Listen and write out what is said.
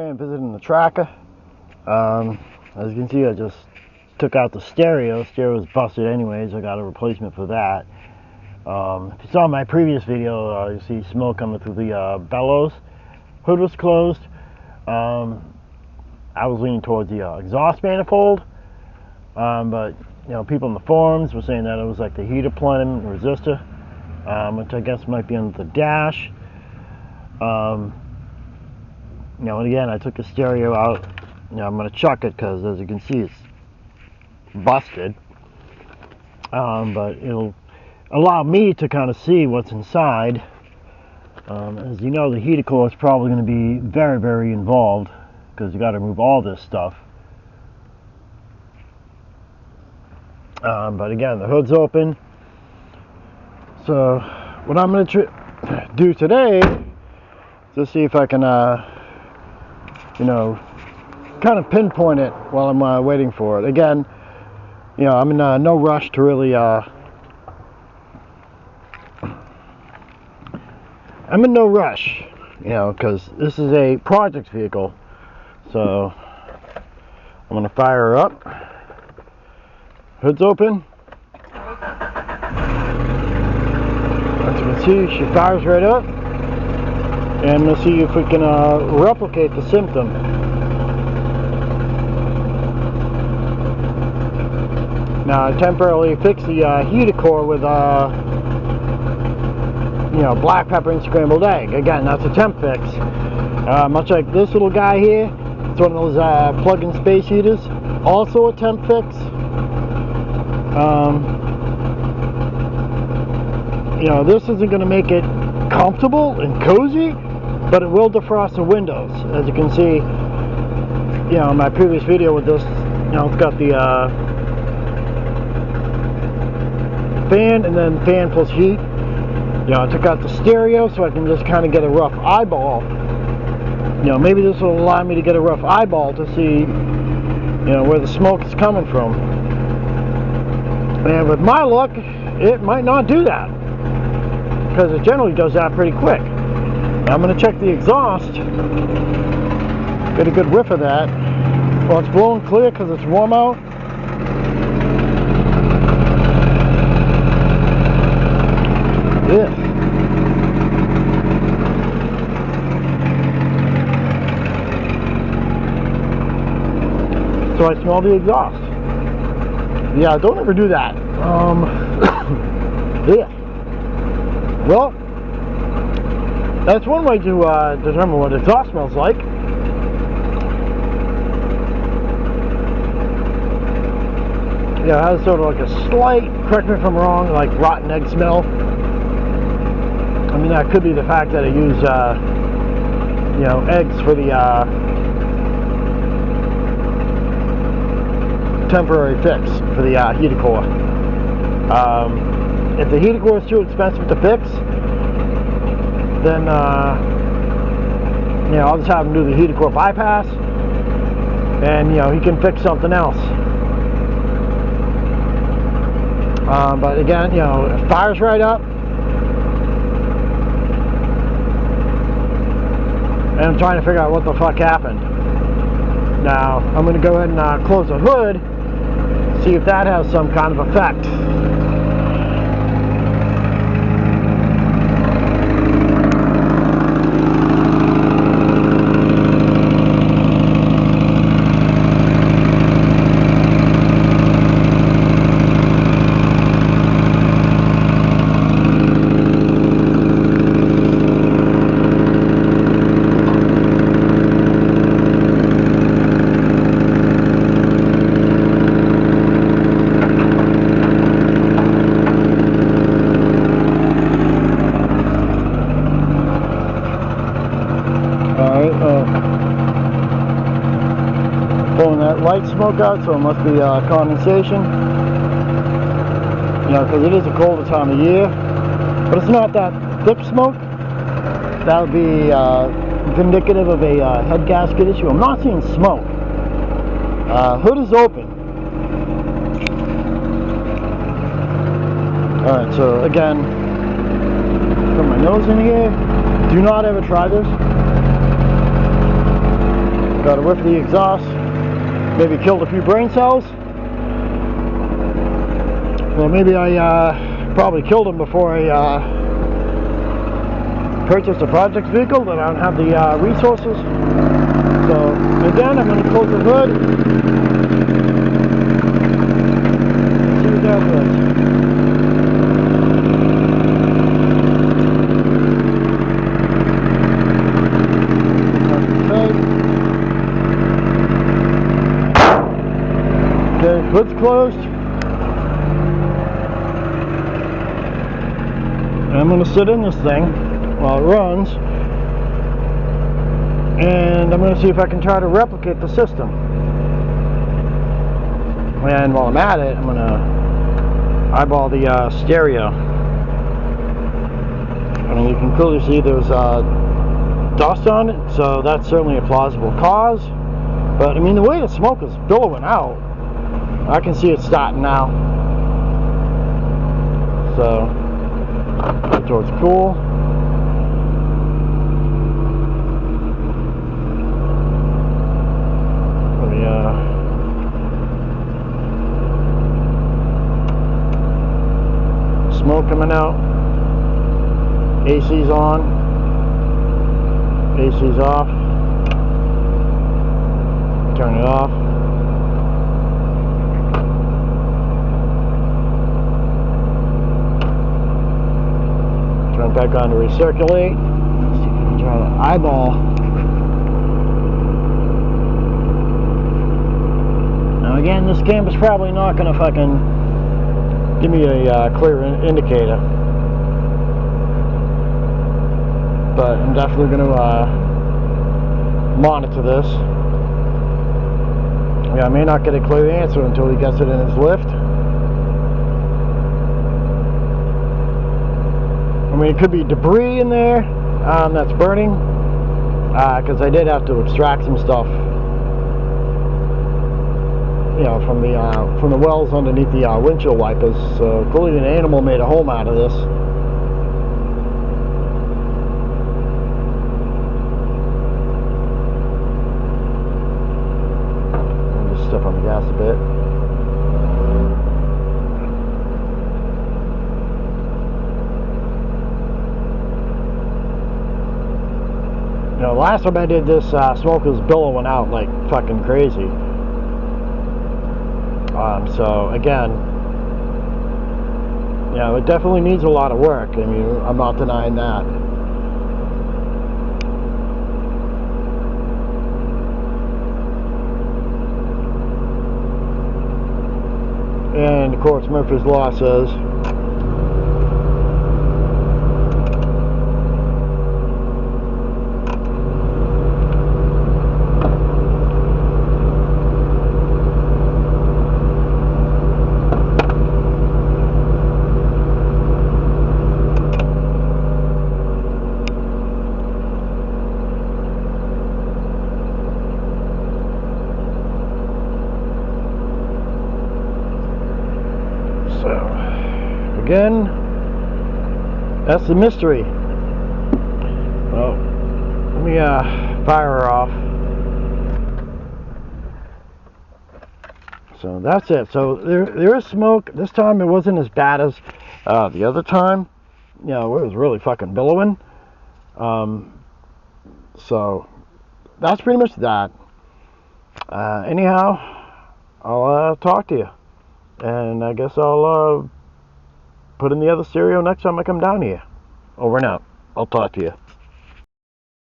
I'm visiting the tracker. As you can see, I just took out the stereo. Stereo was busted anyways. I got a replacement for that. If you saw my previous video, you see smoke coming through the bellows. Hood was closed. I was leaning towards the exhaust manifold, but you know, people in the forums were saying that it was like the heat deployment resistor, which I guess might be under the dash. You know, and again, I took the stereo out. You know, I'm going to chuck it because, as you can see, it's busted. But it'll allow me to kind of see what's inside. As you know, the heater core is probably going to be very, very involved because you got to remove all this stuff. But again, the hood's open. So what I'm going to do today is to see if I can, you know, kind of pinpoint it while I'm waiting for it. Again, you know, I'm in no rush to really, I'm in no rush, you know, because this is a project vehicle. So I'm going to fire her up. Hood's open. As you can see, she fires right up. And we'll see if we can replicate the symptom. Now, I temporarily fixed the heater core with, you know, black pepper and scrambled egg. Again, that's a temp fix. Much like this little guy here, it's one of those plug-in space heaters. Also a temp fix. You know, this isn't going to make it comfortable and cozy, but it will defrost the windows. As you can see, you know, in my previous video with this, you know, it's got the fan and then fan plus heat. You know, I took out the stereo so I can just kind of get a rough eyeball. You know, maybe this will allow me to get a rough eyeball to see, you know, where the smoke is coming from. And with my luck, it might not do that, because it generally does that pretty quick. Now I'm going to check the exhaust, get a good whiff of that. Well, it's blowing clear because it's warm out. Yeah. So I smell the exhaust. Yeah, don't ever do that. Yeah. Well, that's one way to determine what exhaust smells like. Yeah, it has sort of like a slight, correct me if I'm wrong, like rotten egg smell. I mean, that could be the fact that I use, you know, eggs for the temporary fix for the heater core. If the heater core is too expensive to fix, then you know, I'll just have him do the heater core bypass, and you know, he can fix something else. But again, you know, it fires right up, and I'm trying to figure out what the fuck happened. Now I'm going to go ahead and close the hood, see if that has some kind of effect. Pulling that light smoke out, so it must be condensation. You know, because it is a colder time of year, but it's not that thick smoke. That would be indicative of a head gasket issue. I'm not seeing smoke. Hood is open. Alright, so again, put my nose in here. Do not ever try this. Got a whiff of the exhaust. Maybe killed a few brain cells. Well, maybe I probably killed them before I purchased a project vehicle that I don't have the resources. So again, I'm going to close the hood. See what that does. Okay, hood's closed. I'm going to sit in this thing while it runs, and I'm going to see if I can try to replicate the system. And while I'm at it, I'm going to eyeball the stereo. I mean, you can clearly see there's dust on it, so that's certainly a plausible cause. But I mean, the way the smoke is billowing out, I can see it starting now. So towards cool. Smoke coming out. AC's on. AC's off. Turn it off. Turn it back on to recirculate. Let's see if we can try to eyeball. Now again, this camera's probably not going to fucking give me a clear indicator, but I'm definitely going to monitor this. Yeah, I may not get a clear answer until he gets it in his lift. I mean, it could be debris in there that's burning, because I did have to extract some stuff, you know, from the wells underneath the windshield wipers. So clearly an animal made a home out of this. I'll just step on the gas a bit. You know, last time I did this, smoke was billowing out like fucking crazy. So again, you know, it definitely needs a lot of work. I mean, I'm not denying that. And of course, Murphy's Law says again, that's the mystery. Well, let me fire her off. So that's it. So there is smoke. This time it wasn't as bad as the other time. You know, it was really fucking billowing. So that's pretty much that. Anyhow, I'll talk to you. And I guess I'll put in the other stereo next time I come down here. Over and out. I'll talk to you.